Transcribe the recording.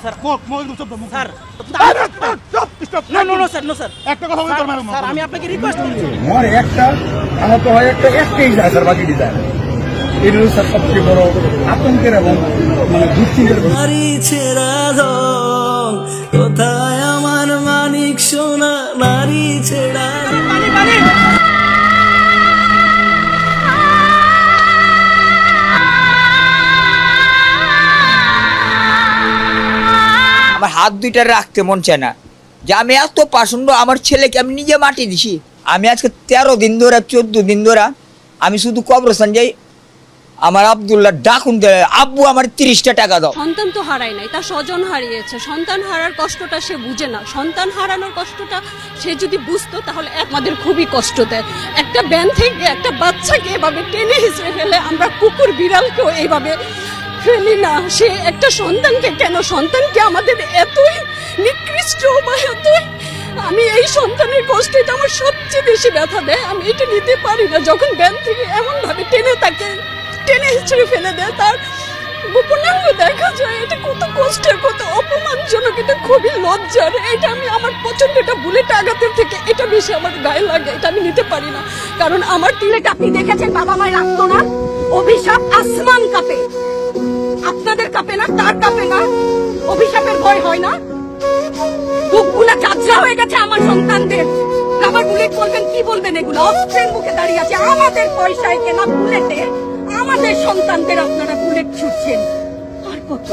Sir sir একটা কথা বলি স্যার আমি আপনাকে রিকোয়েস্ট করছি আমার একটা আমার তো হয় একটাই যায় স্যার, বাকি ডিজাইন এগুলো স্যার সবচেয়ে বড় আতঙ্কের এবং মানে দুশ্চিন্তার। নারী ছেড়া রং কোথায় আমার মানিক সোনা, নারী ছেড়া আমার হাত দুইটা রাখতে মন চায় না যে আমি এত পাষণ্ড আমার ছেলেকে আমি নিজে মাটি দিছি। আমি আজকে 13 দিন ধরে 14 দিন ধরে আমি শুধু কবরস্থান যাই, আমার আব্দুল্লাহ ডাকুন দেয় আব্বু আমার 30টা টাকা দাও। সন্তান তো হারায় নাই, তার স্বজন হারিয়েছে। সন্তান হারার কষ্টটা সে বুঝে না, সন্তান হারানোর কষ্টটা সে যদি বুঝতো তাহলে আমাদের খুবই কষ্ট দেয়। একটা ব্যান থেকে একটা বাচ্চাকে এভাবে টেনে হিসেবে ফেলে, আমরা কুকুর বিড়ালকেও এইভাবে ফেলি না। সে একটা সন্তানকে কেন, সন্তানকে আমাদের এতই নিকৃষ্ট বা এতই, আমি এই সন্তানের কষ্ট এটা আমার সবচেয়ে বেশি ব্যথা দেয়। আমি এটা নিতে পারি না যখন ব্যান থেকে এমন ভাবে টেনে হিচড়ে ফেলে দেয়, তার গোপনাঙ্গ দেখা যায়। এটা কত কষ্টের, কত অপমানজনক, এটা খুবই লজ্জার। এটা আমি আমার প্রচন্ড, এটা বুলেট আঘাতের থেকে এটা বেশি আমার গায়ে লাগে। এটা আমি নিতে পারি না, কারণ আমার তিলেটা আপনি দেখেছেন বাবা মায়ের রাখতো না, অভিশাপ আসমান কাঁপে, আপনাদের কাঁপে না, তার কাঁপে না, অভিশাপের ভয় হয় না? বুকগুলা চাচা হয়ে গেছে আমার সন্তানদের। আবার বুলেট বলবেন, কি বলবেন? এগুলো অস্ত্রের মুখে দাঁড়িয়ে আছে, আমাদের পয়সায় কেনা বুলেটে আমাদের সন্তানদের আপনারা বুলেট ছুটছেন। আর কত